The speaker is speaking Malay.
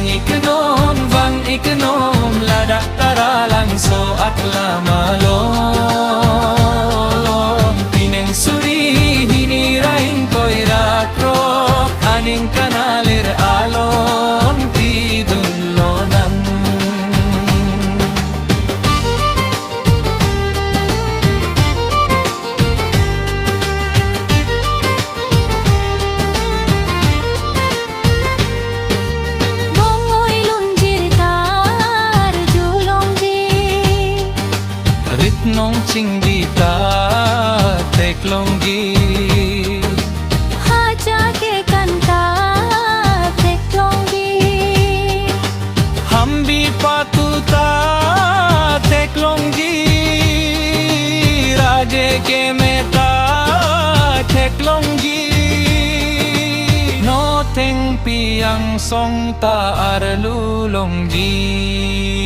Vang iknom ladak taralang so at lamalom Pineng suri hinirain ko'y rakro Aning kanalir alon tidunlonan Nong ching dita teklonggi haja ke kanta teklonggi hambi patuta teklonggi raje ke meta teklonggi no teng piang song ta ar lulonggi